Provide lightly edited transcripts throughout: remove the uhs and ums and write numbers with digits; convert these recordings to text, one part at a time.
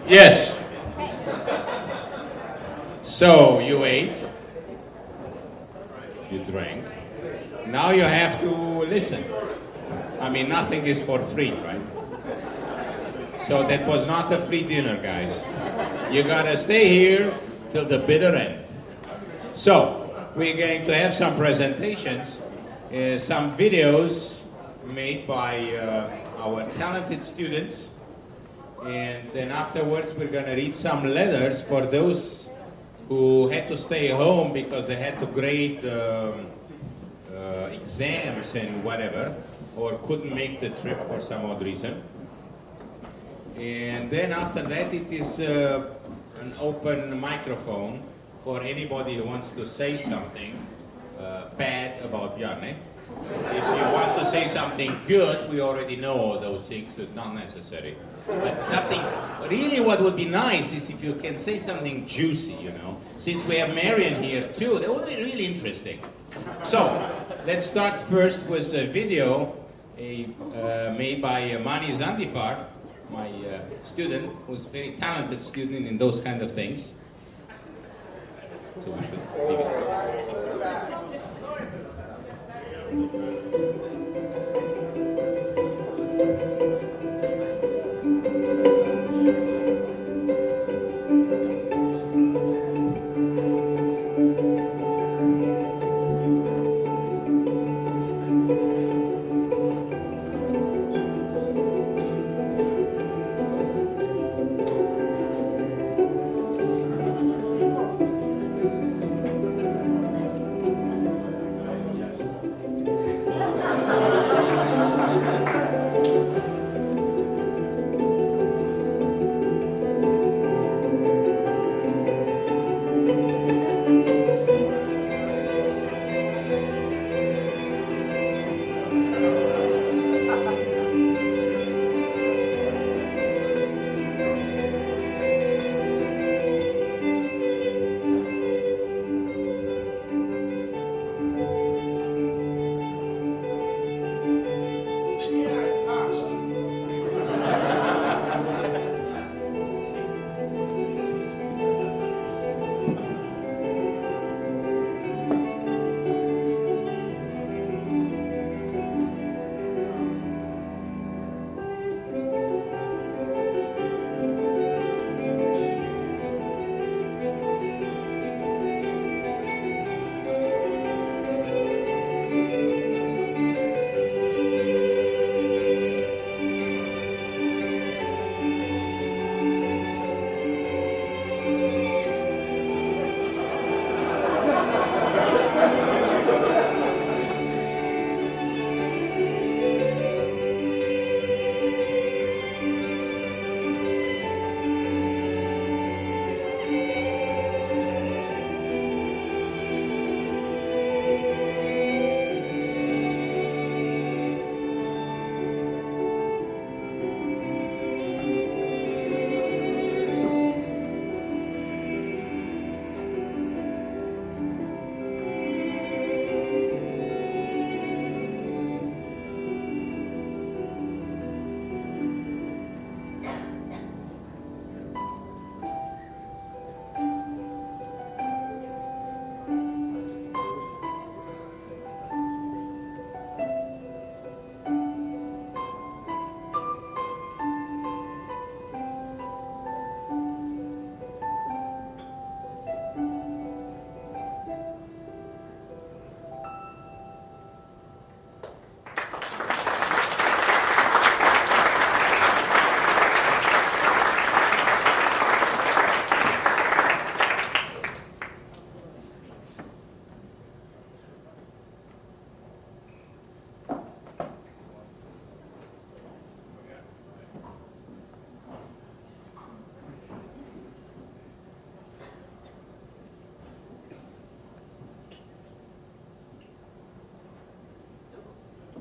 Yes. So you ate, you drank. Now you have to listen. I mean, nothing is for free, right? So that was not a free dinner, guys. You gotta stay here till the bitter end. So we're going to have some presentations, some videos made by our talented students. And then afterwards we're going to read some letters for those who had to stay home because they had to grade exams and whatever, or couldn't make the trip for some odd reason. And then after that it is an open microphone for anybody who wants to say something bad about Bjarne. If you want to say something good, we already know all those things, so it's not necessary. But something, really what would be nice is if you can say something juicy, you know. Since we have Marion here too, that would be really interesting. So, let's start first with a video made by Mani Zandifar, my student, who's a very talented student in those kind of things. So we should leave it.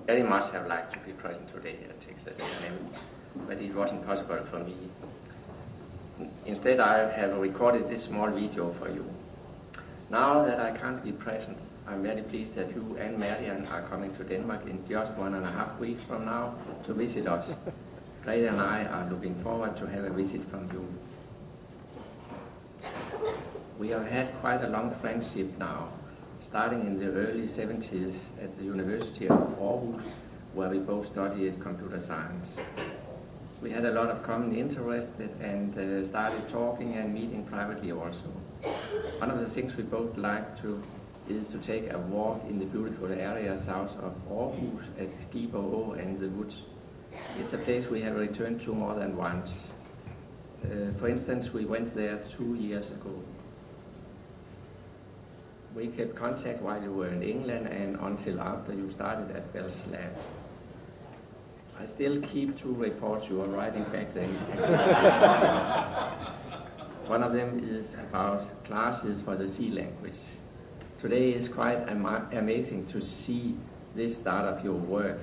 Very much have liked to be present today at Texas A&M, but it wasn't possible for me. Instead, I have recorded this small video for you. Now that I can't be present, I'm very pleased that you and Marian are coming to Denmark in just 1.5 weeks from now to visit us. Greta and I are looking forward to have a visit from you. We have had quite a long friendship now, starting in the early 70s at the University of Aarhus, where we both studied computer science. We had a lot of common interests and started talking and meeting privately also. One of the things we both like is to take a walk in the beautiful area south of Aarhus at Skibo and the woods. It's a place we have returned to more than once. For instance, we went there 2 years ago. We kept contact while you were in England and until after you started at Bell's Lab. I still keep 2 reports you are writing back then. One of them is about classes for the C language. Today is quite amazing to see this start of your work.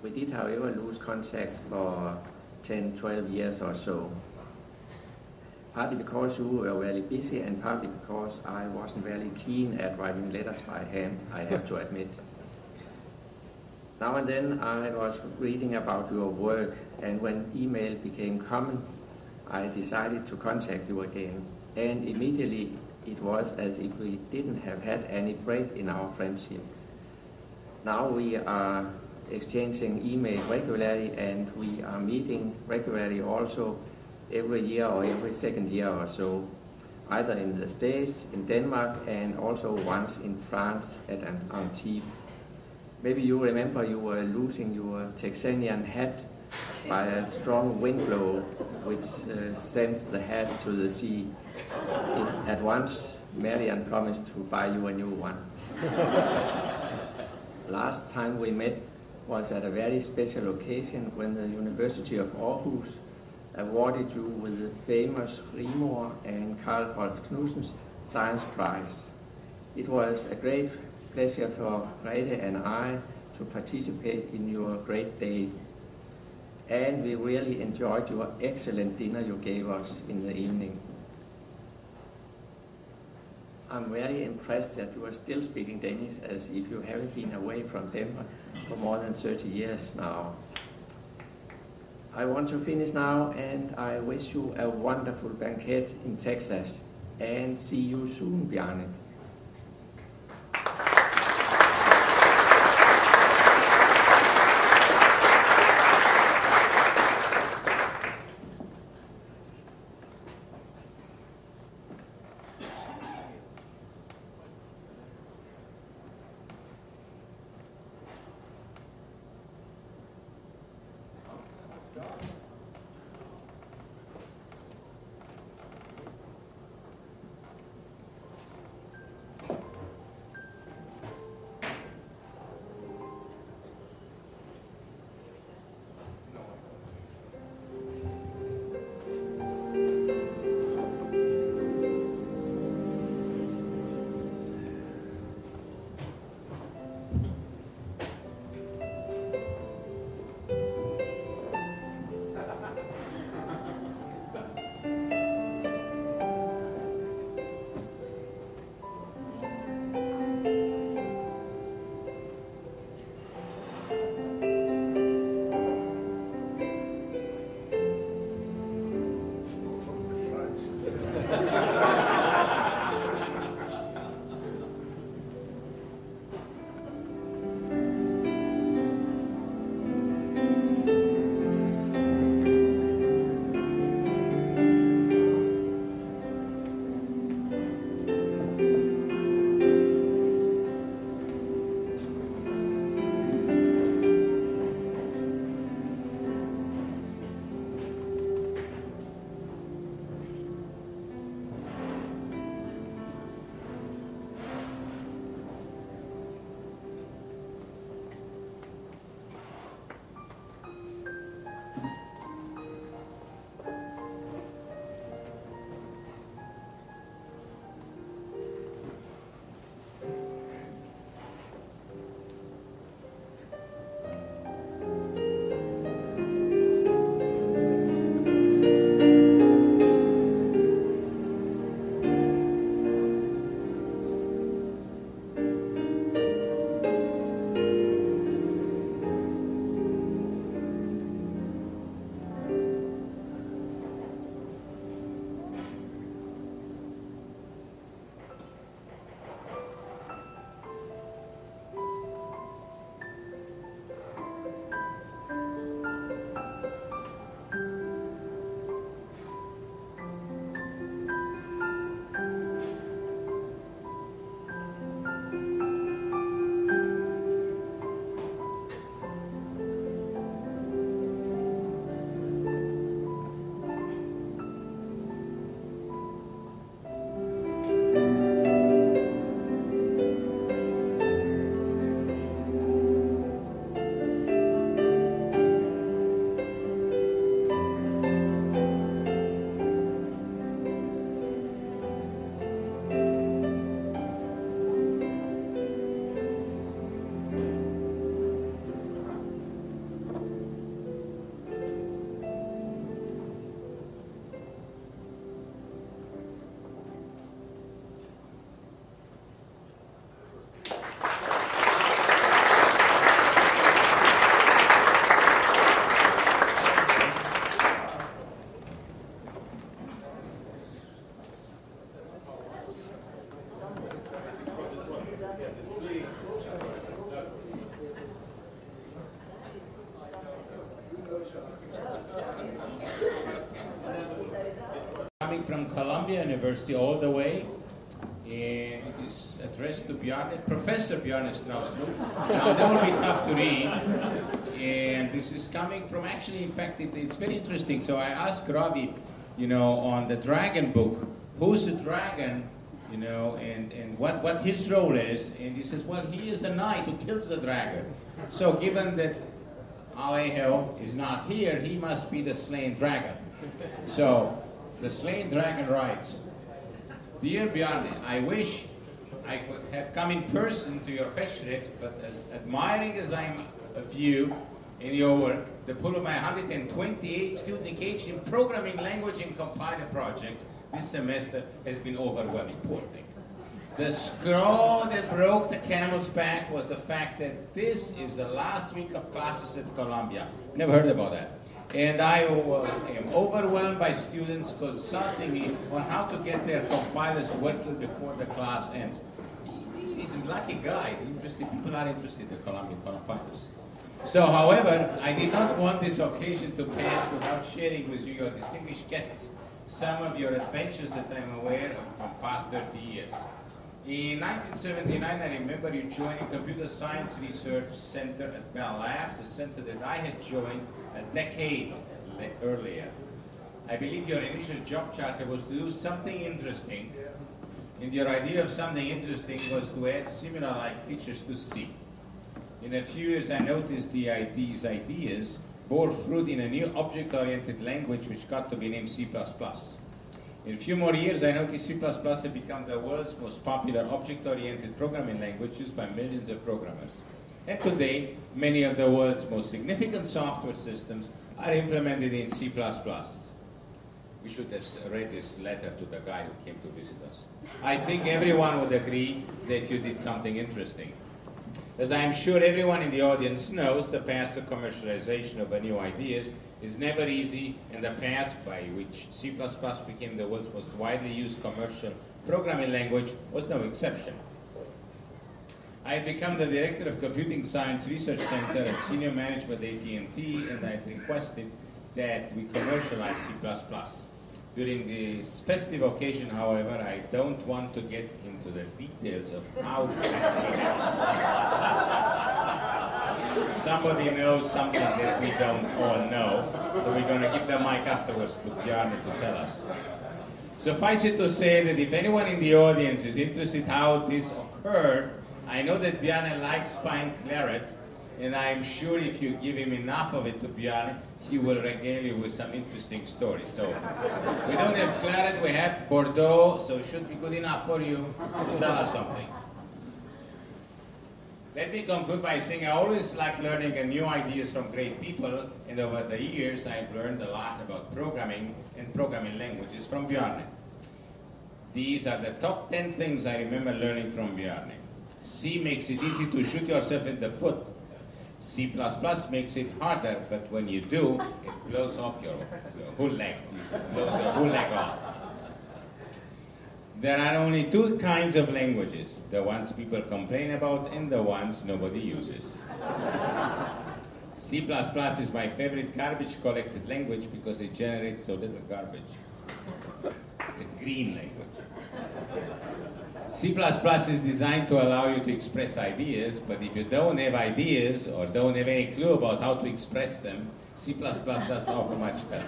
We did, however, lose contact for 10, 12 years or so. Partly because you were very busy and partly because I wasn't very keen at writing letters by hand, I have to admit. Now and then I was reading about your work, and when email became common, I decided to contact you again. And immediately it was as if we didn't have had any break in our friendship. Now we are exchanging email regularly, and we are meeting regularly also every year or every second year or so, either in the States, in Denmark, and also once in France at Antibes. Maybe you remember you were losing your Texanian hat by a strong wind blow which sent the hat to the sea. At once, Marianne promised to buy you a new one. Last time we met was at a very special occasion when the University of Aarhus awarded you with the famous Rigmor and Carl Holst Knudsen's Science Prize. It was a great pleasure for Grete and I to participate in your great day. And we really enjoyed your excellent dinner you gave us in the evening. I'm very impressed that you are still speaking Danish as if you haven't been away from Denmark for more than 30 years now. I want to finish now, and I wish you a wonderful banquet in Texas. And see you soon, Bjarne. coming from Columbia University all the way. And it is addressed to Bjarne, Professor Bjarne Straustrup. Now, that will be tough to read. And this is coming from, actually, in fact, it's very interesting. So I asked Ravi, you know, on the dragon book, who's the dragon, you know, and what his role is. And he says, well, he is a knight who kills the dragon. So given that Alejo is not here, he must be the slain dragon. So the slain dragon writes, Dear Bjarne, I wish I could have come in person to your festschrift, but as admiring as I am of you and your work, the pool of my 128 students engaged in programming, language, and compiler projects this semester has been overwhelming. Poor thing. The straw that broke the camel's back was the fact that this is the last week of classes at Columbia. Never heard about that. And I am overwhelmed by students consulting me on how to get their compilers working before the class ends. He's a lucky guy. People are interested in the Colombian compilers. So, however, I did not want this occasion to pass without sharing with you, your distinguished guests, some of your adventures that I'm aware of from past 30 years. In 1979, I remember you joining Computer Science Research Center at Bell Labs, a center that I had joined a decade earlier. I believe your initial job charter was to do something interesting, and your idea of something interesting was to add similar-like features to C. In a few years, I noticed these ideas bore fruit in a new object-oriented language which got to be named C++. In a few more years, I noticed C++ had become the world's most popular object-oriented programming language used by millions of programmers. And today, many of the world's most significant software systems are implemented in C++. We should have read this letter to the guy who came to visit us. I think everyone would agree that you did something interesting. As I am sure everyone in the audience knows, the path to commercialization of new ideas is never easy, and the path by which C++ became the world's most widely used commercial programming language was no exception. I had become the director of Computing Science Research Center at Senior Management AT&T, and I had requested that we commercialize C++. During this festive occasion, however, I don't want to get into the details of how this succeeded. Somebody knows something that we don't all know, so we're going to give the mic afterwards to Bjarne to tell us. Suffice it to say that if anyone in the audience is interested how this occurred, I know that Bjarne likes fine claret, and I'm sure if you give him enough of it to Bjarne, he will regale you with some interesting stories. So we don't have claret, we have Bordeaux, so it should be good enough for you to tell us something. Let me conclude by saying I always like learning new ideas from great people, and over the years I've learned a lot about programming and programming languages from Bjarne. These are the top 10 things I remember learning from Bjarne. C makes it easy to shoot yourself in the foot. C++ makes it harder, but when you do, it blows off your whole leg. It blows your whole leg off. There are only two kinds of languages, the ones people complain about and the ones nobody uses. C++ is my favorite garbage collected language because it generates so little garbage. It's a green language. C++ is designed to allow you to express ideas, but if you don't have ideas or don't have any clue about how to express them, C++ doesn't offer much help.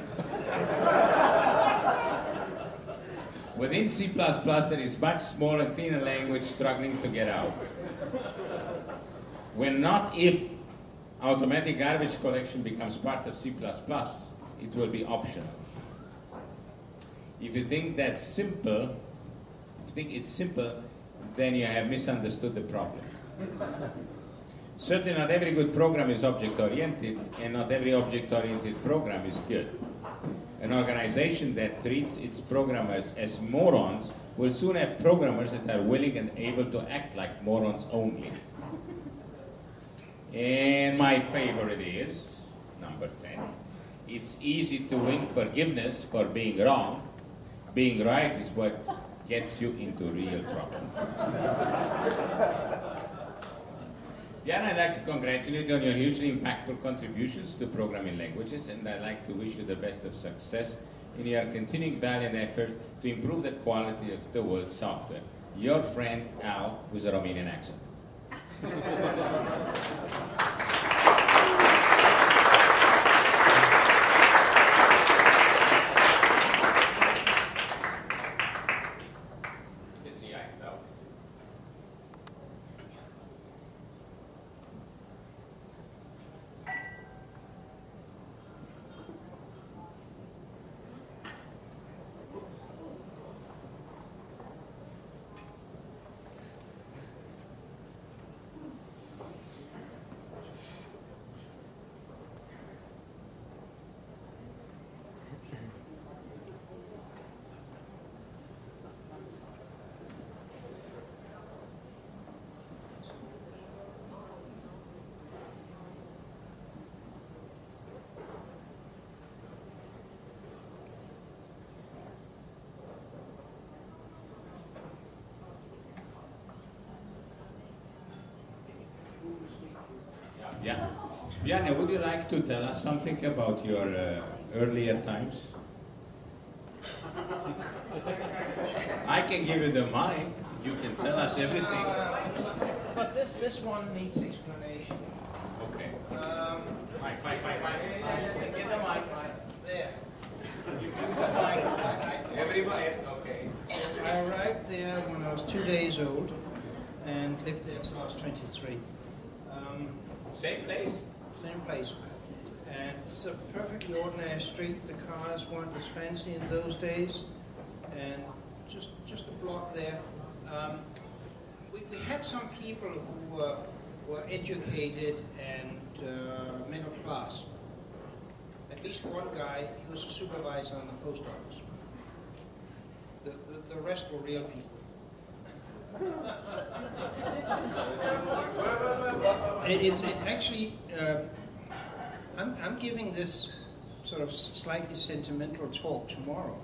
Within C++, there is much smaller, cleaner language struggling to get out. When not if automatic garbage collection becomes part of C++, it will be optional. If you think that's simple, it's simple, then you have misunderstood the problem. Certainly not every good program is object-oriented, and not every object-oriented program is good. An organization that treats its programmers as morons will soon have programmers that are willing and able to act like morons only. And my favorite is, number 10, it's easy to win forgiveness for being wrong. Being right is what gets you into real trouble. Bjarne, I'd like to congratulate you on your hugely impactful contributions to programming languages, and I'd like to wish you the best of success in your continuing valiant effort to improve the quality of the world's software. Your friend Al with a Romanian accent. Yeah. Bjarne, would you like to tell us something about your earlier times? I can give you the mic. You can tell us everything. But this one needs explanation. Okay. Mike. Get the mic. There. You give the mic. Everybody. Okay. I arrived there when I was 2 days old and lived there till I was 23. Same place? Same place. And it's a perfectly ordinary street. The cars weren't as fancy in those days. And just a block there. We had some people who were educated and middle class. At least one guy, he was a supervisor in the post office. The rest were real people. It's actually, I'm giving this sort of slightly sentimental talk tomorrow.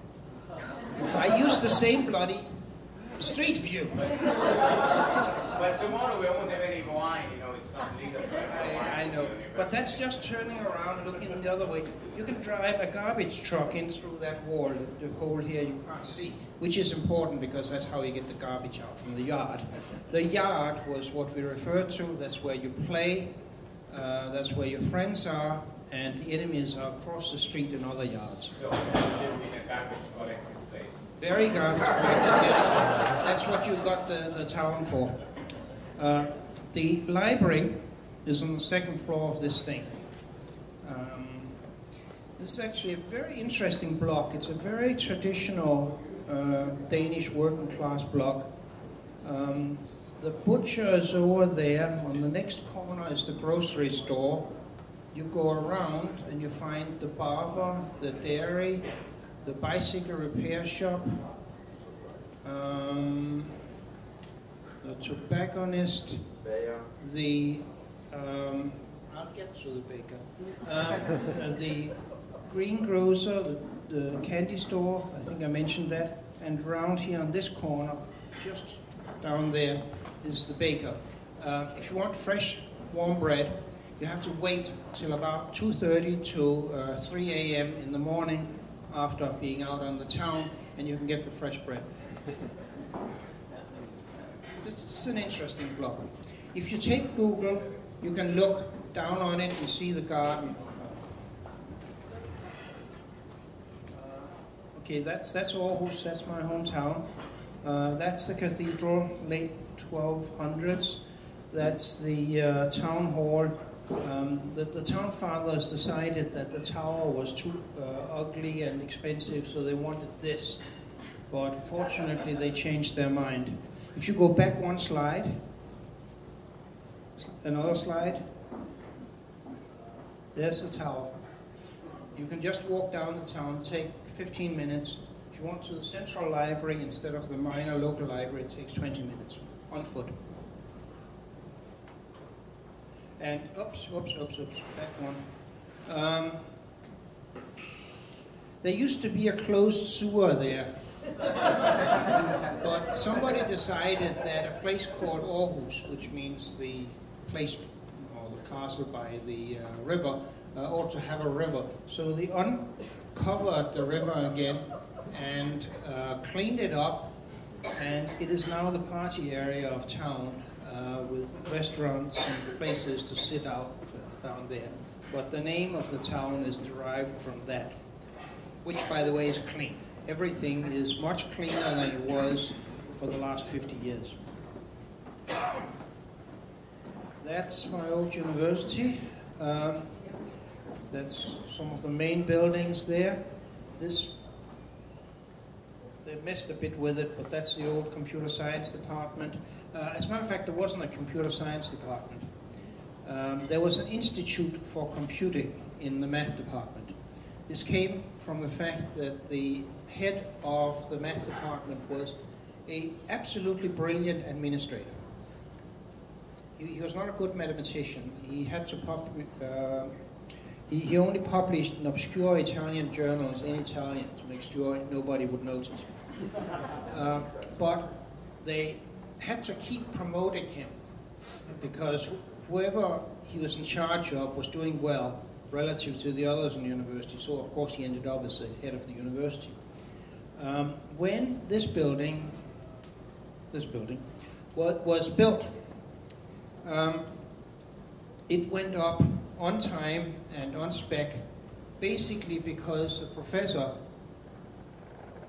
I use the same bloody street view. But tomorrow we won't have any wine, you know, it's not legal. I know, but that's just turning around, looking the other way. You can drive a garbage truck in through that wall, the hole here you can't see, which is important because that's how you get the garbage out from the yard. The yard was what we referred to, that's where you play, that's where your friends are, and the enemies are across the street in other yards. So, you live in a garbage collecting place. Very garbage collected, yes. That's what you got the town for. The library is on the second floor of this thing. This is actually a very interesting block. It's a very traditional Danish working class block. The butcher is over there. On the next corner is the grocery store. You go around and you find the barber, the dairy, the bicycle repair shop, the tobacconist, the I'll get to the baker, the greengrocer, the candy store, I think I mentioned that, and around here on this corner, just down there, is the baker. If you want fresh, warm bread, you have to wait till about 2:30 to 3 a.m. in the morning after being out on the town, and you can get the fresh bread. It's an interesting block. If you take Google, you can look down on it and see the garden. Okay, that's Aarhus, that's my hometown. That's the cathedral, late 1200s. That's the town hall. The town fathers decided that the tower was too ugly and expensive, so they wanted this. But fortunately, they changed their mind. If you go back one slide, another slide, there's the tower. You can just walk down the town, take 15 minutes. If you want to the central library instead of the minor local library, it takes 20 minutes on foot. And oops, back one. There used to be a closed sewer there. But somebody decided that a place called Aarhus, which means the place or the castle by the river ought to have a river. So they uncovered the river again and cleaned it up, and it is now the party area of town with restaurants and places to sit out down there. But the name of the town is derived from that, which, by the way, is clean. Everything is much cleaner than it was for the last 50 years. That's my old university. That's some of the main buildings there. They messed a bit with it, but that's the old computer science department. As a matter of fact, there wasn't a computer science department. There was an institute for computing in the math department. This came from the fact that the head of the math department was an absolutely brilliant administrator. He was not a good mathematician. He had to he only published in obscure Italian journals in Italian to make sure nobody would notice. But they had to keep promoting him because whoever he was in charge of was doing well relative to the others in the university, so of course he ended up as the head of the university. When this building was built, it went up on time and on spec, basically because the professor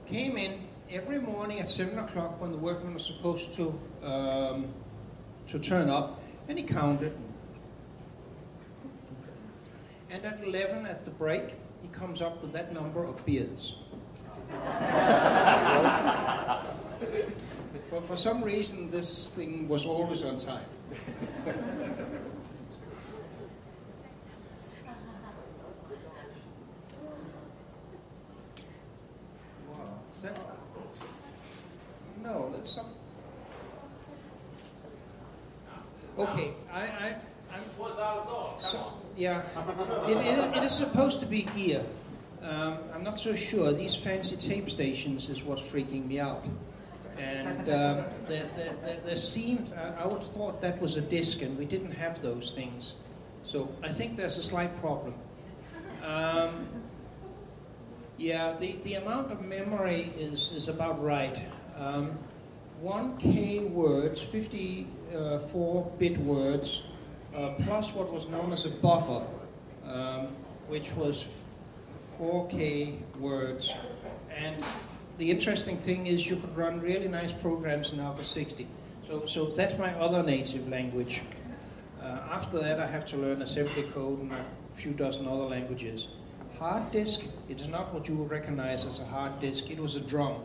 came in every morning at 7 o'clock when the workmen were supposed to turn up, and he counted. And at 11 at the break, he comes up with that number of beers. For some reason, this thing was always on time. Wow. Is that? No, that's some. Okay, It was outdoors. Come on. Yeah, it is supposed to be gear. I'm not so sure. These fancy tape stations is what's freaking me out. And there seemed, I would have thought that was a disc, and we didn't have those things. So I think there's a slight problem. Yeah, the amount of memory is about right. 1K words, 54-bit words, plus what was known as a buffer, which was 4K words. And the interesting thing is you could run really nice programs in Alpha 60. So that's my other native language. After that I have to learn assembly code and a few dozen other languages. Hard disk, it is not what you would recognize as a hard disk, it was a drum.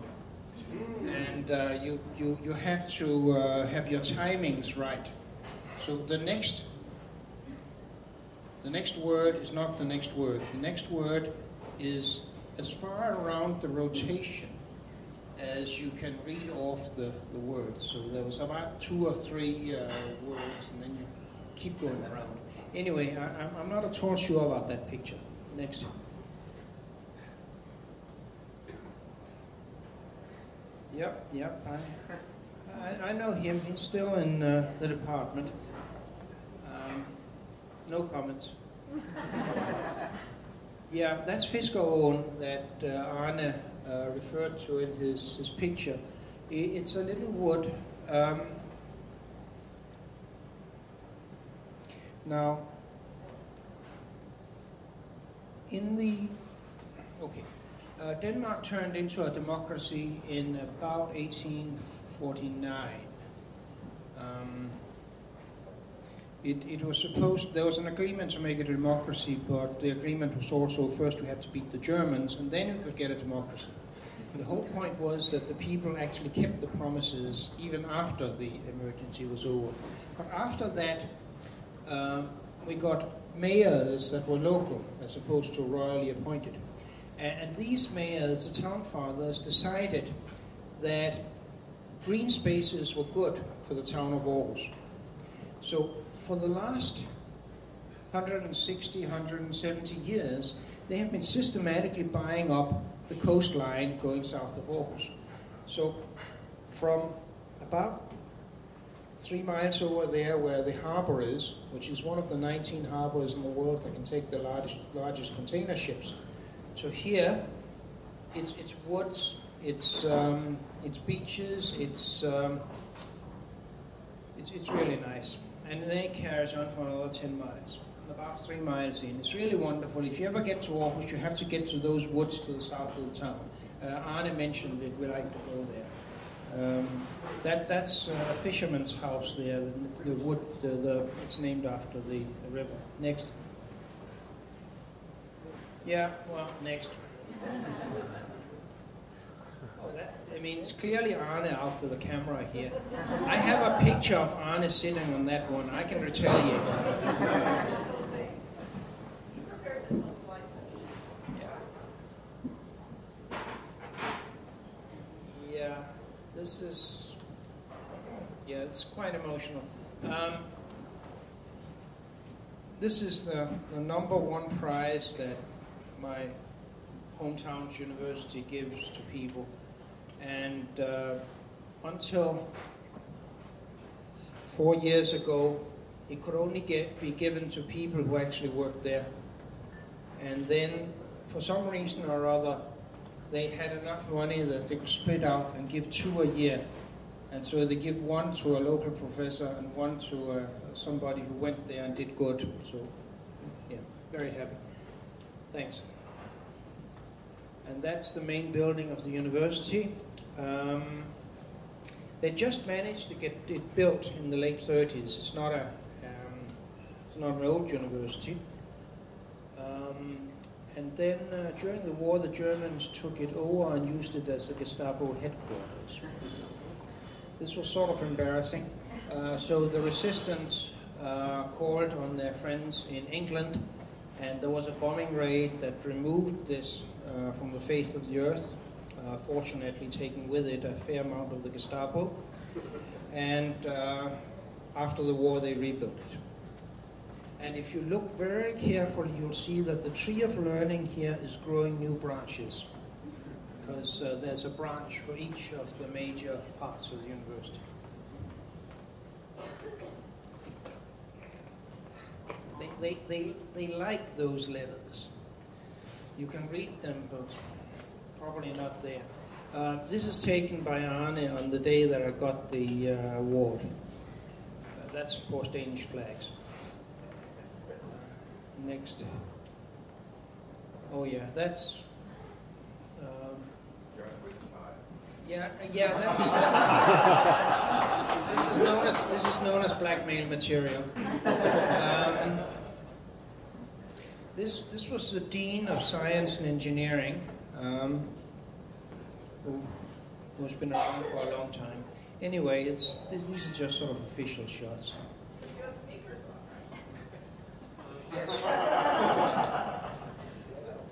And you had to have your timings right. So the next word is not the next word. The next word is as far around the rotation as you can read off the words. So there was about 2 or 3 words, and then you keep going around. Anyway, I'm not at all sure about that picture. Next. Yep. I know him. He's still in the department. No comments. Yeah, that's Fiskeråen that Arne referred to in his picture. It's a little wood. Now, Denmark turned into a democracy in about 1849. It was supposed, there was an agreement to make it a democracy, but the agreement was also first we had to beat the Germans and then we could get a democracy. The whole point was that the people actually kept the promises even after the emergency was over. But after that, we got mayors that were local as opposed to royally appointed. And these mayors, the town fathers, decided that green spaces were good for the town of Aarhus. So for the last 160, 170 years, they have been systematically buying up the coastline going south of Aarhus. So from about 3 miles over there where the harbor is, which is one of the 19 harbors in the world that can take the largest container ships. So here, it's woods, it's beaches, it's really nice. And then it carries on for another 10 miles. About 3 miles in. It's really wonderful. If you ever get to Aarhus, you have to get to those woods to the south of the town. Arne mentioned it, we like to go there. That's a fisherman's house there. The wood, it's named after the river. Next. Yeah, well, next. I mean, it's clearly Arne out with the camera here. I have a picture of Arne sitting on that one. I can tell you. Yeah, this is. Yeah, it's quite emotional. This is the #1 prize that my hometown's university gives to people. And until 4 years ago, it could only be given to people who actually worked there. And then, for some reason or other, they had enough money that they could split out and give 2 a year. And so they give 1 to a local professor and 1 to somebody who went there and did good. So, yeah, very happy. Thanks. And that's the main building of the university. They just managed to get it built in the late 30s. It's not an old university. And then during the war, the Germans took it over and used it as a Gestapo headquarters. This was sort of embarrassing. So the resistance called on their friends in England, and there was a bombing raid that removed this from the face of the earth, fortunately taking with it a fair amount of the Gestapo. And after the war, they rebuilt it. And if you look very carefully, you'll see that the tree of learning here is growing new branches, because there's a branch for each of the major parts of the university. They like those letters. You can read them, but probably not there. This is taken by Arne on the day that I got the award. That's, of course, Danish flags. Next. Oh, yeah, that's... yeah, that's... this is known as blackmail material. This was the Dean of Science and Engineering, who's been around for a long time. Anyway, these are just sort of official shots. You have sneakers on, right? Yes.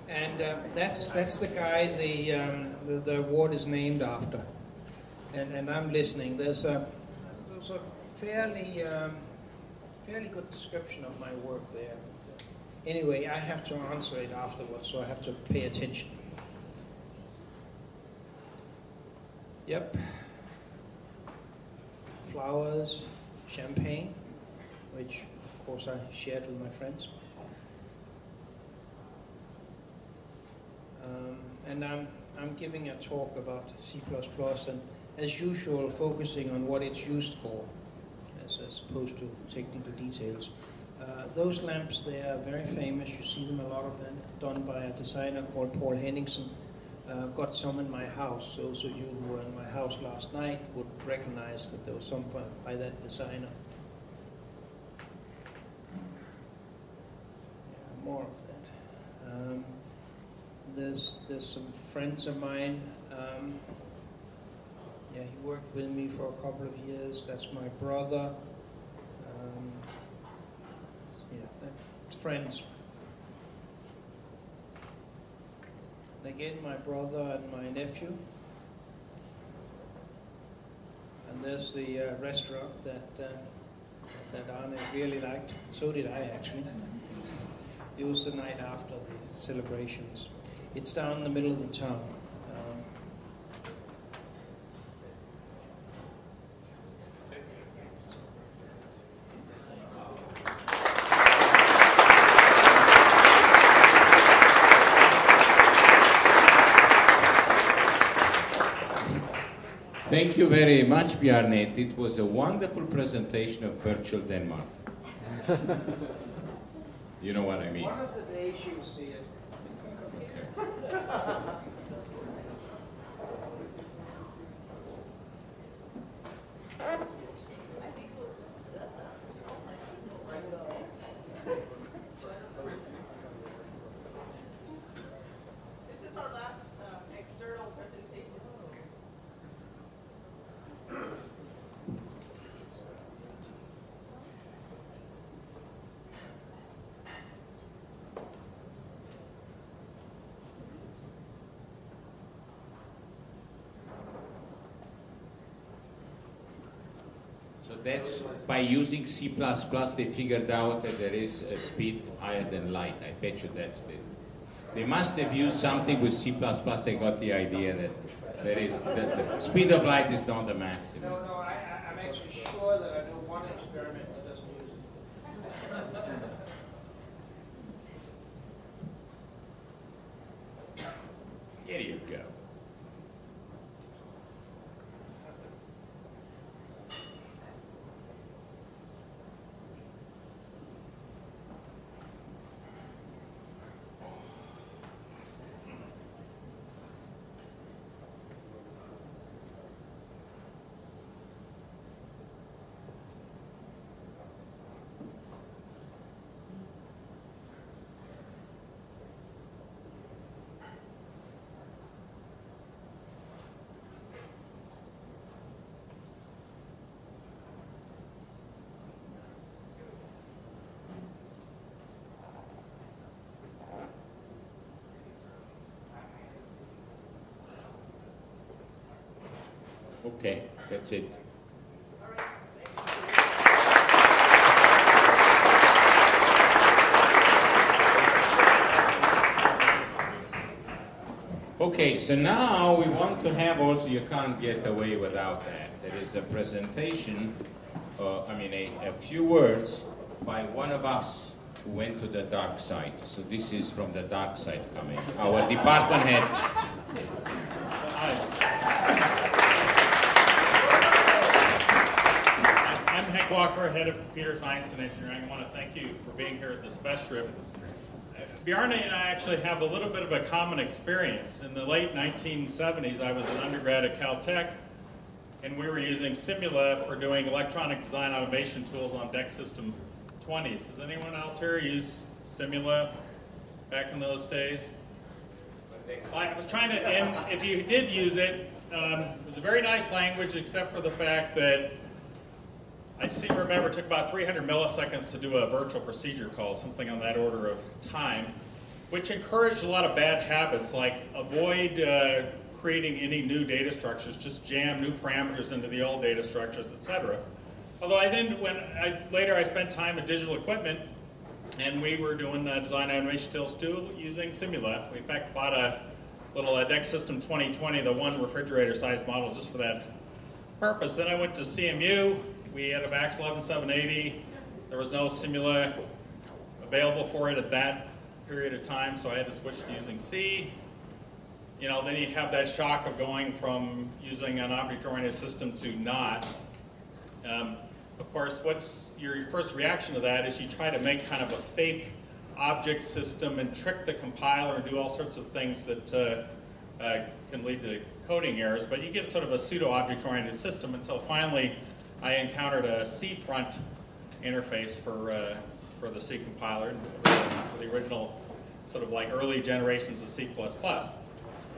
And that's the guy the award is named after. And I'm listening. There's a fairly good description of my work there. Anyway, I have to answer it afterwards, so I have to pay attention. Yep. Flowers, champagne, which of course I shared with my friends. And I'm giving a talk about C++, and as usual focusing on what it's used for, as opposed to technical details. Those lamps, they are very famous. You see them, a lot of them, done by a designer called Paul Henningsen. Got some in my house. Those of you who were in my house last night would recognize that there was some by that designer. Yeah, more of that. There's some friends of mine. Yeah, he worked with me for a couple of years. That's my brother. Yeah, friends. And again, my brother and my nephew. And there's the restaurant that Arne really liked. So did I, actually. It was the night after the celebrations. It's down in the middle of the town. Thank you very much, Bjarne. It was a wonderful presentation of virtual Denmark. You know what I mean? One of the days you'll see it. Okay. This is our last external presentation. So that's by using C++, they figured out that there is a speed higher than light. I bet you that's it. They must have used something with C++. They got the idea that there is that the speed of light is not the maximum. No, I'm actually sure that I know one experiment that doesn't use it. Here you go. Okay, that's it. Okay, so now we want to have also, you can't get away without that. There is a presentation, a few words by one of us who went to the dark side. So this is from the dark side coming. Our department head. I'm Hank Walker, head of computer science and engineering. I want to thank you for being here at this best trip. Bjarne and I actually have a little bit of a common experience. In the late 1970s, I was an undergrad at Caltech, and we were using Simula for doing electronic design automation tools on DEC System 20s. Does anyone else here use Simula back in those days? I was trying to, and if you did use it, it was a very nice language except for the fact that I seem to remember it took about 300 milliseconds to do a virtual procedure call, something on that order of time, which encouraged a lot of bad habits like avoid creating any new data structures, just jam new parameters into the old data structures, etc. Although later I spent time in digital equipment, and we were doing design automation tools too using Simula. We in fact bought a little DEC System 2020, the one refrigerator size model just for that purpose. Then I went to CMU. We had a VAX 11780. There was no Simula available for it at that period of time, so I had to switch to using C. You know, then you have that shock of going from using an object-oriented system to not. Of course, what's your first reaction to that is you try to make kind of a fake object system and trick the compiler and do all sorts of things that can lead to coding errors, but you get sort of a pseudo-object-oriented system until finally I encountered a C front interface for the C compiler, for the original sort of like early generations of C++.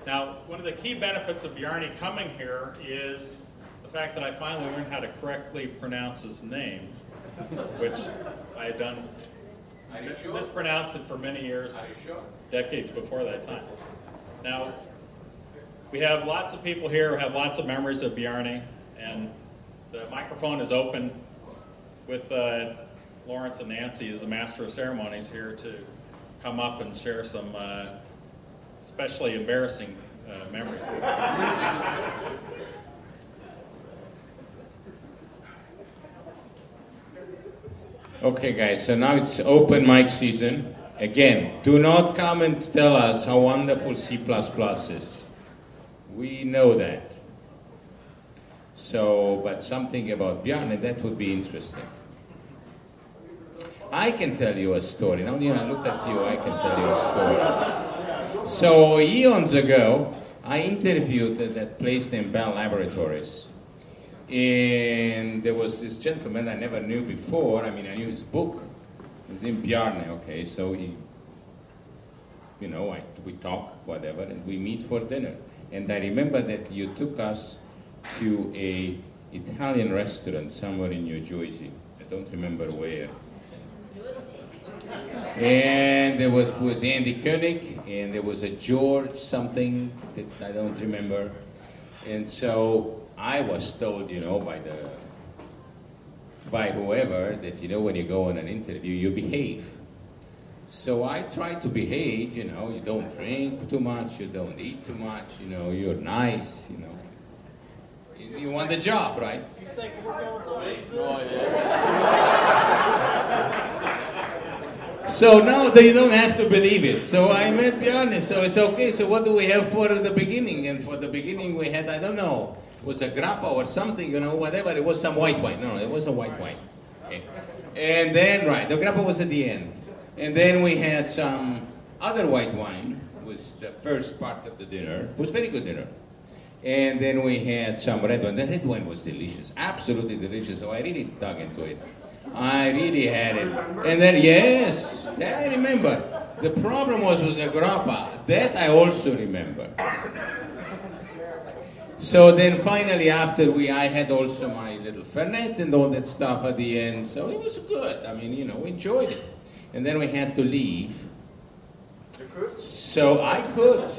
Now, one of the key benefits of Bjarne coming here is the fact that I finally learned how to correctly pronounce his name, which I had done, mispronounced it for many years, decades before that time. Now, we have lots of people here who have lots of memories of Bjarne, and the microphone is open with Lawrence and Nancy as the master of ceremonies here to come up and share some especially embarrassing memories. Okay guys, so now it's open mic season. Again, do not come and tell us how wonderful C++ is. We know that. So, but something about Bjarne, that would be interesting. I can tell you a story. Now, when I look at you, I can tell you a story. So, eons ago, I interviewed at that place named Bell Laboratories. And there was this gentleman I never knew before. I mean, I knew his book. His name Bjarne, okay? So he, you know, we talk, whatever, and we meet for dinner. And I remember that you took us to a Italian restaurant somewhere in New Jersey. I don't remember where. And there was Andy Koenig, and there was a George something that I don't remember. And so I was told, you know, by whoever that, you know, when you go on an interview, you behave. So I tried to behave, you know, you don't drink too much, you don't eat too much, you know, you're nice, you know. You want the job, right? You think we're going to leave this? Oh, yeah. So now you don't have to believe it. So I met Bjarne, so it's okay. So what do we have for the beginning? And for the beginning we had, I don't know, it was a grappa or something, you know, whatever. It was some white wine. No, it was a white wine. Okay. And then, right, the grappa was at the end. And then we had some other white wine. It was the first part of the dinner. It was very good dinner. And then we had some red wine. The red wine was delicious, absolutely delicious. So I really dug into it. I really had it. And then, yes, that I remember. The problem was the grappa. That I also remember. So then finally after I had also my little fernet and all that stuff at the end. So it was good. I mean, you know, we enjoyed it. And then we had to leave. You could? So I could,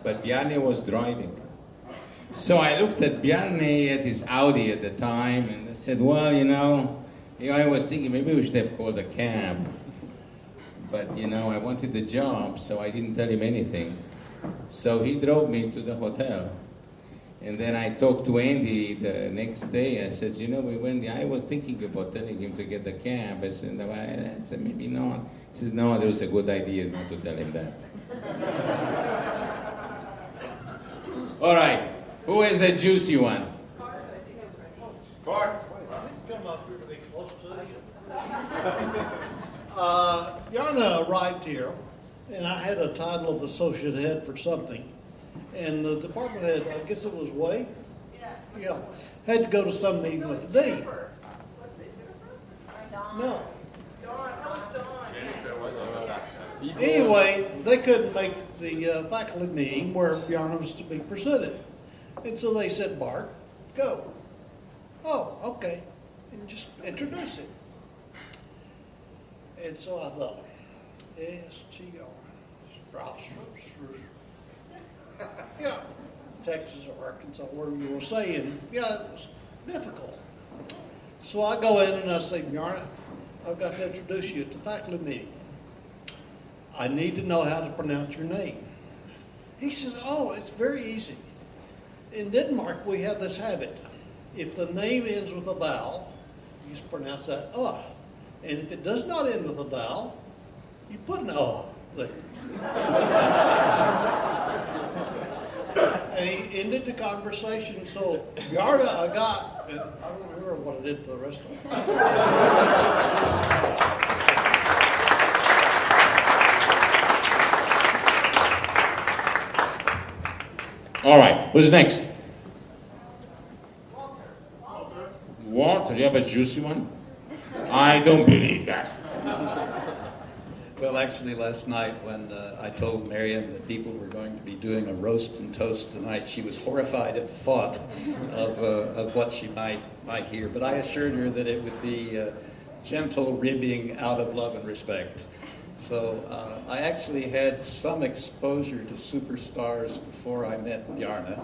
but Bjarne was driving. So I looked at Bjarne at his Audi at the time, and I said, well, you know, I was thinking maybe we should have called a cab. But, you know, I wanted the job, so I didn't tell him anything. So he drove me to the hotel. And then I talked to Andy the next day. I said, you know, I was thinking about telling him to get the cab. I said, maybe not. He says, no, it was a good idea not to tell him that. All right. Who is a juicy one? Bart. Come up here to be close to you. Bjarne arrived here, and I had a title of associate head for something. And the department head, I guess it was Wade? Yeah. Had to go to some meeting with the dean. No. Anyway, they couldn't make the faculty meeting where Bjarne was to be presented. And so they said, Bart, go. Oh, okay. And just introduce him. And so I thought, S-T-R, Brazos. Yeah, Texas or Arkansas, wherever you were saying, yeah, it was difficult. So I go in and I say, Bjarne, I've got to introduce you at the faculty meeting. I need to know how to pronounce your name. He says, oh, it's very easy. In Denmark, we have this habit. If the name ends with a vowel, you just pronounce that, And if it does not end with a vowel, you put an there. And he ended the conversation, so Bjarne I got, and I don't remember what I did for the rest of it. All right, who's next? Walter, you have a juicy one? I don't believe that. Well, actually, last night when I told Miriam that people were going to be doing a roast and toast tonight, she was horrified at the thought of what she might hear. But I assured her that it would be gentle ribbing out of love and respect. So I actually had some exposure to superstars before I met Bjarne.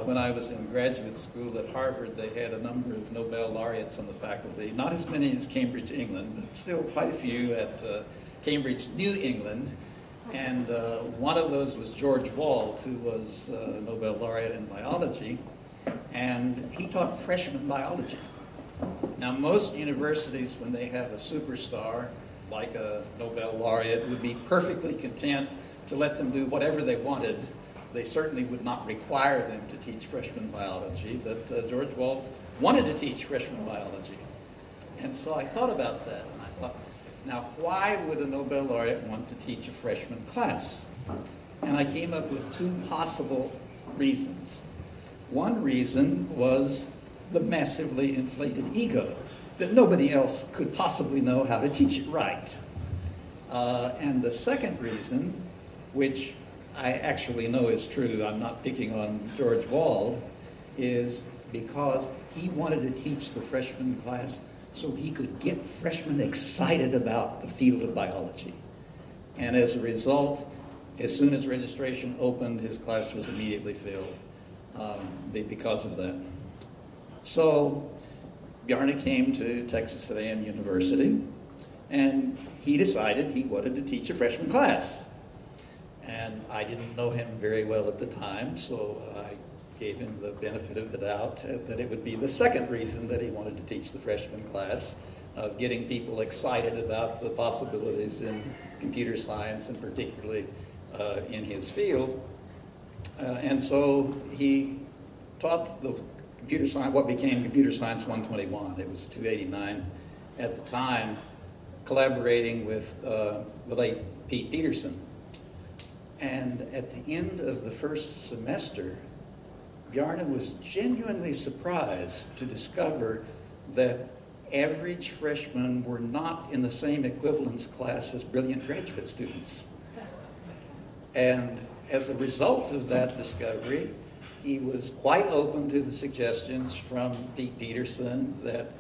When I was in graduate school at Harvard, they had a number of Nobel laureates on the faculty. Not as many as Cambridge, England, but still quite a few at Cambridge, New England. And one of those was George Wald, who was a Nobel laureate in biology. And he taught freshman biology. Now, most universities, when they have a superstar, like a Nobel laureate, would be perfectly content to let them do whatever they wanted they certainly would not require them to teach freshman biology, but George Wald wanted to teach freshman biology. And so I thought about that, and I thought, now why would a Nobel laureate want to teach a freshman class? And I came up with two possible reasons. One reason was the massively inflated ego, that nobody else could possibly know how to teach it right. And the second reason, which I actually know is true, I'm not picking on George Wald, is because he wanted to teach the freshman class so he could get freshmen excited about the field of biology. And as a result, as soon as registration opened, his class was immediately filled because of that. So Bjarne came to Texas A&M University, and he decided he wanted to teach a freshman class. And I didn't know him very well at the time, so I gave him the benefit of the doubt that it would be the second reason that he wanted to teach the freshman class, of getting people excited about the possibilities in computer science, and particularly in his field. And so he taught the computer science, what became Computer Science 121. It was 289 at the time, collaborating with the late Pete Peterson. And at the end of the first semester, Bjarne was genuinely surprised to discover that average freshmen were not in the same equivalence class as brilliant graduate students. And as a result of that discovery, he was quite open to the suggestions from Pete Peterson that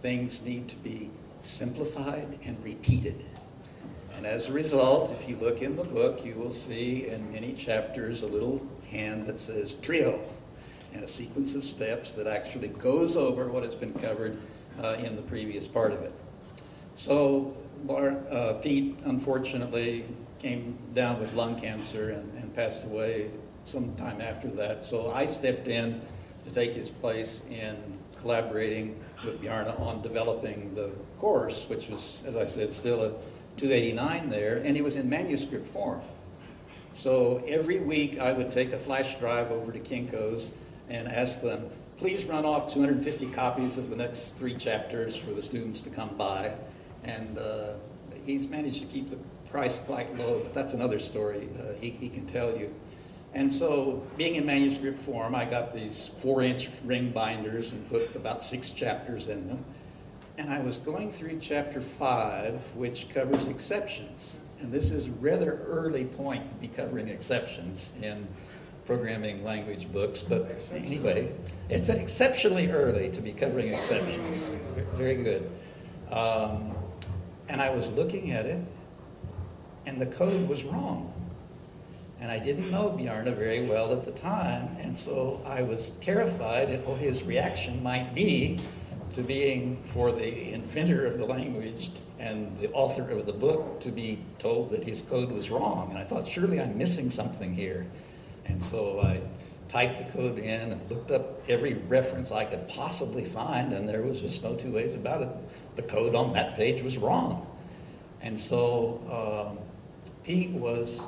things need to be simplified and repeated. And as a result, if you look in the book, you will see in many chapters a little hand that says trio, and a sequence of steps that actually goes over what has been covered in the previous part of it. So Pete, unfortunately, came down with lung cancer and passed away sometime after that. So I stepped in to take his place in collaborating with Bjarne on developing the course, which was, as I said, still a 289 there, and it was in manuscript form. So every week I would take a flash drive over to Kinko's and ask them, please run off 250 copies of the next 3 chapters for the students to come by. And he's managed to keep the price quite low, but that's another story he can tell you. And so, being in manuscript form, I got these 4-inch ring binders and put about 6 chapters in them. And I was going through chapter 5, which covers exceptions. And this is a rather early point to be covering exceptions in programming language books. But anyway, it's exceptionally early to be covering exceptions. Very good. And I was looking at it, and the code was wrong. And I didn't know Bjarne very well at the time, and so I was terrified at what his reaction might be to being, for the inventor of the language and the author of the book, to be told that his code was wrong. And I thought, surely I'm missing something here. And so I typed the code in and looked up every reference I could possibly find, and there was just no two ways about it. The code on that page was wrong. And so Pete was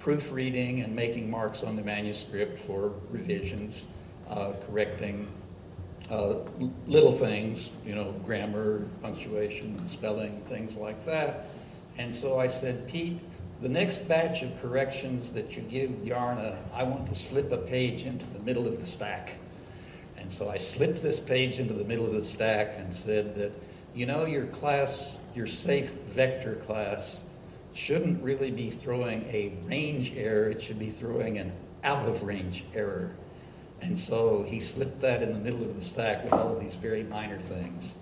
proofreading and making marks on the manuscript for revisions, correcting little things, you know, grammar, punctuation, spelling, things like that. And so I said, Pete, the next batch of corrections that you give Bjarne, I want to slip a page into the middle of the stack. And so I slipped this page into the middle of the stack and said that, you know, your class, your safe vector class, shouldn't really be throwing a range error, it should be throwing an out of range error. And so he slipped that in the middle of the stack with all of these very minor things.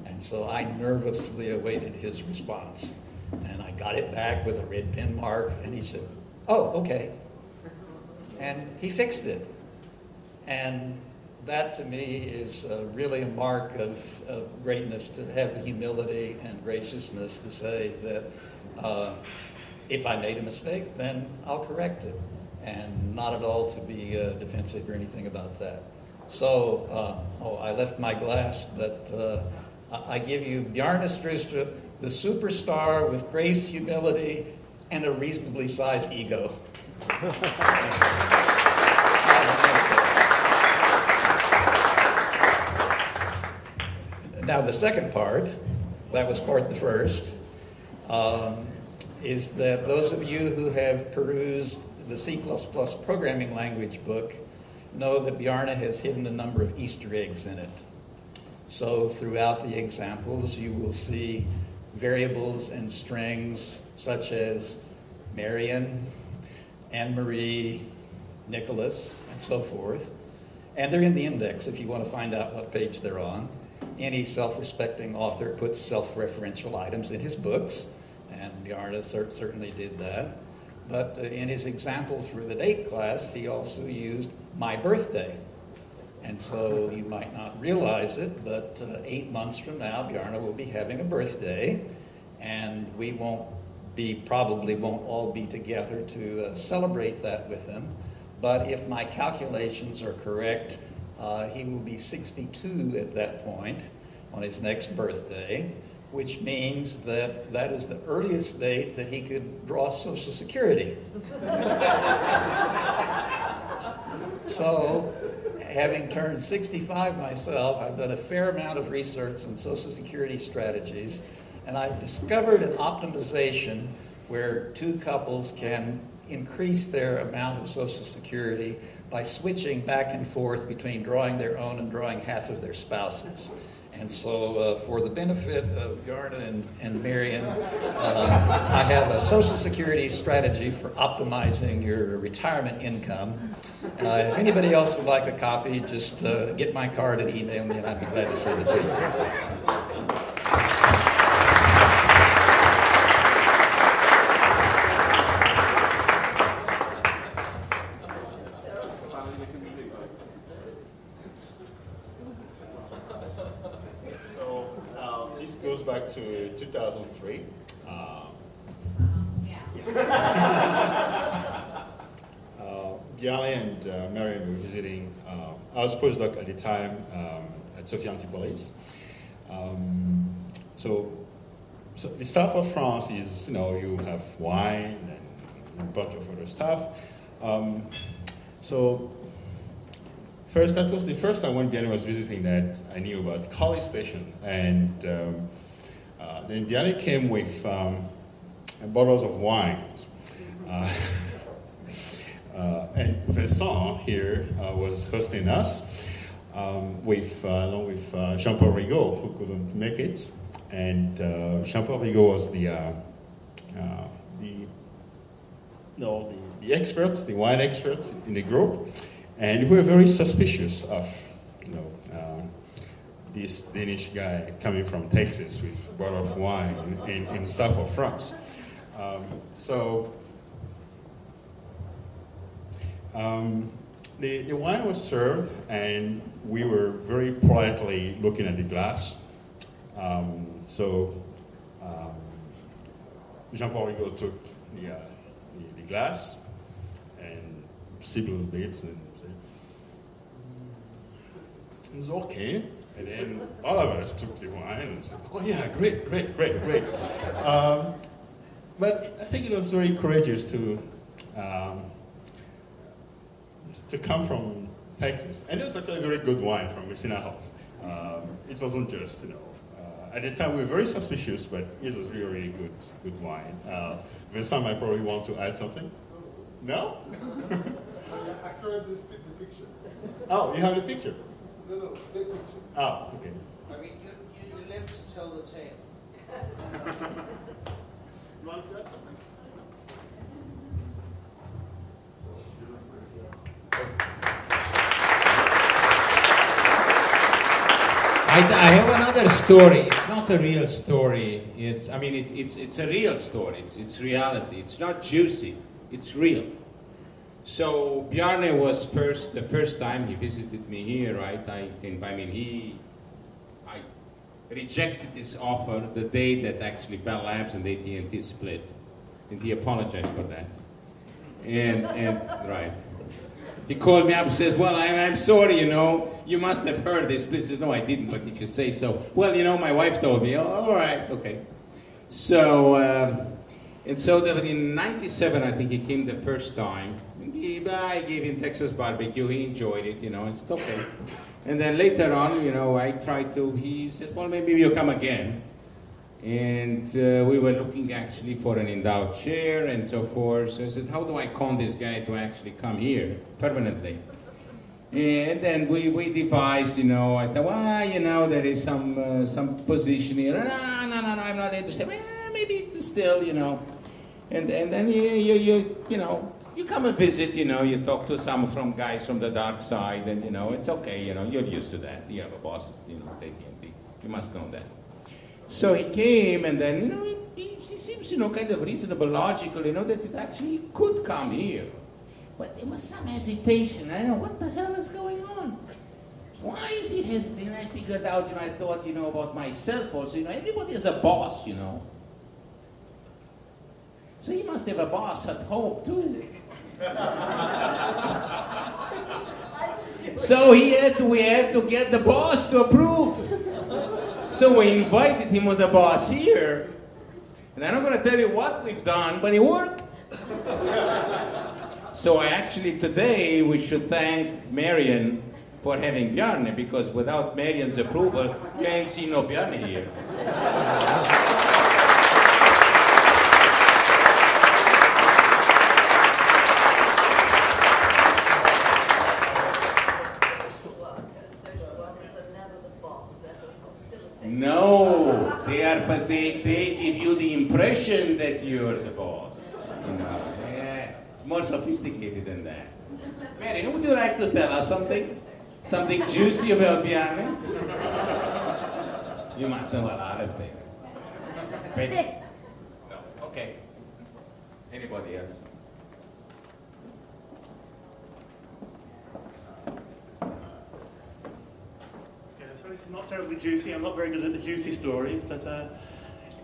And so I nervously awaited his response. And I got it back with a red pen mark, and he said, oh, okay. And he fixed it. And that to me is really a mark of greatness, to have the humility and graciousness to say that if I made a mistake, then I'll correct it, and not at all to be defensive or anything about that. So, I left my glass, but I give you Bjarne Strustrup, the superstar with grace, humility, and a reasonably sized ego. Now the second part, that was part the first, is that those of you who have perused the C++ programming language book know that Bjarne has hidden a number of Easter eggs in it. So throughout the examples, you will see variables and strings such as Marion, Anne-Marie, Nicholas, and so forth. And they're in the index if you want to find out what page they're on. Any self-respecting author puts self-referential items in his books, and Bjarne certainly did that. But in his example for the date class, he also used my birthday. And so you might not realize it, but 8 months from now, Bjarne will be having a birthday, and we probably won't all be together to celebrate that with him. But if my calculations are correct, he will be 62 at that point on his next birthday, which means that that is the earliest date that he could draw Social Security. So, having turned 65 myself, I've done a fair amount of research on Social Security strategies, and I've discovered an optimization where two couples can increase their amount of Social Security by switching back and forth between drawing their own and drawing half of their spouses. And so for the benefit of Bjarne and Marion, I have a Social Security strategy for optimizing your retirement income. If anybody else would like a copy, just get my card and email me, and I'd be glad to send it to you. Goes back to 2003. Bjarne and Marion were visiting. I was postdoc at the time at Sophia Antipolis. So the south of France is, you have wine and a bunch of other stuff. So first, that was the first time when Bjarne was visiting that I knew about the College Station, and then Bjarne came with bottles of wine, and Vincent here was hosting us along with Jean-Paul Rigaud, who couldn't make it, and Jean-Paul Rigaud was the experts, the wine experts in the group. And we were very suspicious of, this Danish guy coming from Texas with a bottle of wine in south of France. The wine was served, and we were very politely looking at the glass. Jean-Paul Rigaud took the glass and sipped a little bit and said, "It's okay." And then all of us took the wine and said, "Oh yeah, great." But I think it was very courageous to come from Texas. And it was actually a very good wine from Messina. It wasn't just, at the time we were very suspicious, but it was really good wine. Vincent might probably want to add something. No? I currently split the picture. Oh, you have the picture? No, the picture. Oh, okay. I mean, you live to tell the tale. You want to add something? I have another story. It's not a real story. It's a real story. It's reality. It's not juicy. It's real. So Bjarne was the first time he visited me here, right? I rejected his offer the day that actually Bell Labs and AT&T split, and he apologized for that. And right. He called me up and says, "Well, I'm sorry, you must have heard this." He says, "No, I didn't, but if you say so." "Well, my wife told me." "Oh, all right, okay." So, And so that in '97, I think he came the first time. I gave him Texas barbecue. He enjoyed it, you know. I said, okay. And then later on, you know, I tried to. He says, well, maybe you'll come again. And we were looking actually for an endowed chair and so forth. So I said, how do I con this guy to actually come here permanently? And then we devised, you know, I thought, well, you know, there is some position here. No, I'm not interested. Well, maybe still, you know. And then you know, you come and visit, you know, you talk to some from guys from the dark side, and, you know, it's okay, you know, you're used to that. You have a boss, you know, at AT&T. You must know that. So he came, and then, you know, he seems, you know, kind of reasonable, logical, you know, that it actually could come here. But there was some hesitation. I don't know, what the hell is going on? Why is he hesitating? I figured out, you know, I thought, you know, about myself also, you know, everybody is a boss, you know. So he must have a boss at home, too. So we had to get the boss to approve. So we invited him with the boss here. And I'm not going to tell you what we've done, but it worked. So today we should thank Marian for having Bjarne, because without Marian's approval, you ain't seen no Bjarne here. No, they give you the impression that you're the boss. You know, more sophisticated than that. Marian, would you like to tell us something? Something juicy about Bjarne? You must know a lot of things. Ready? No. Okay. Anybody else? So this is not terribly juicy. I'm not very good at the juicy stories, but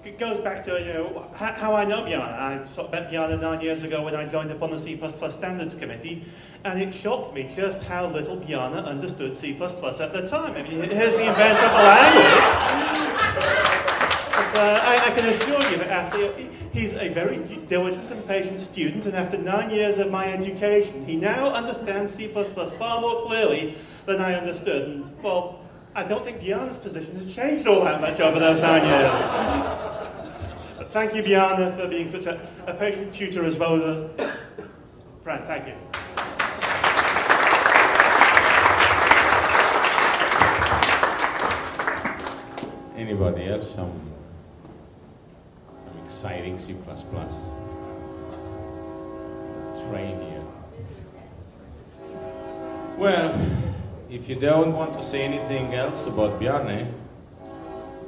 it goes back to, you know, how I know Bjarne. I met Bjarne 9 years ago when I joined up on the C++ Standards Committee, and it shocked me just how little Bjarne understood C++ at the time. I mean, here's the inventor of the language. But I can assure you that he's a very diligent and patient student, and after 9 years of my education, he now understands C++ far more clearly than I understood. And, well, I don't think Bjarne's position has changed all that much over those 9 years. But thank you, Bjarne, for being such a patient tutor as well as a friend. Thank you. Anybody else? Some exciting C++ train here. Well, if you don't want to say anything else about Bjarne,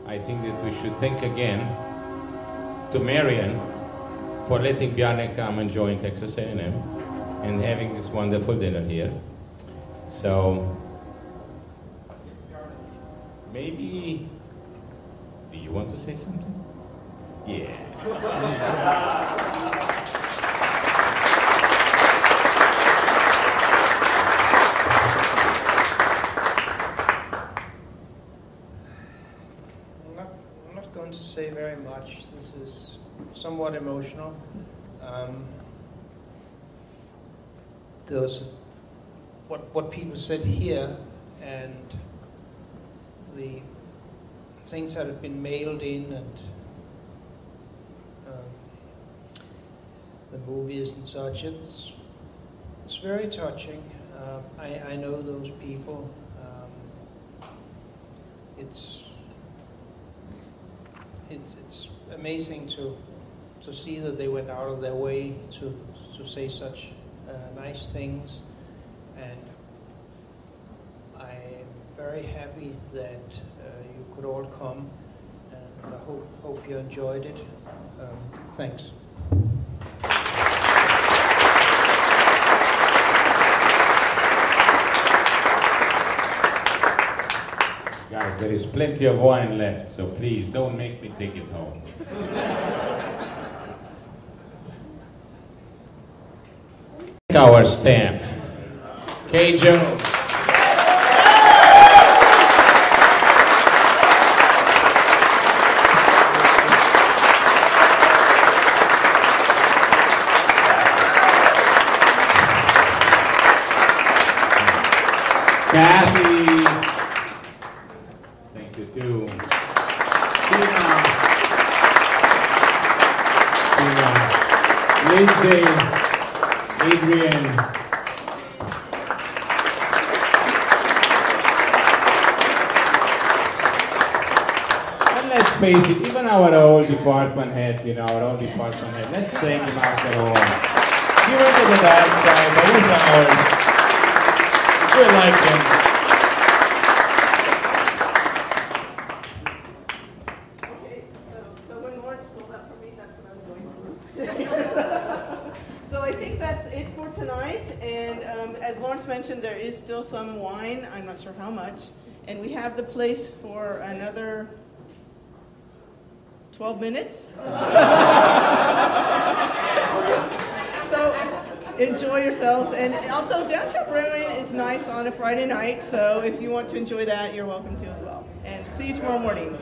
I think that we should thank again to Marian for letting Bjarne come and join Texas A&M and having this wonderful dinner here. So, maybe, do you want to say something? Yeah. To say very much. This is somewhat emotional. There was what people said here, and the things that have been mailed in, and the movies and such. It's very touching. I know those people. It's amazing to see that they went out of their way to say such nice things, and I'm very happy that you could all come, and I hope you enjoyed it. Thanks. Guys, there is plenty of wine left, so please don't make me take it home. Our staff, Kay Jones. Kathy. Thank you too. Tina, Lindsay, Adrian. And let's face it, even our old department head, let's thank him after all. He went to the dark side, but he's ours. We like him. Okay, so when Lawrence stole that from me, that's what I was going to do. So I think that's it for tonight. And as Lawrence mentioned, there is still some wine. I'm not sure how much. And we have the place for another 12 minutes. So enjoy yourselves. And also, Downtown Brewing is nice on a Friday night. So if you want to enjoy that, you're welcome to as well. And see you tomorrow morning.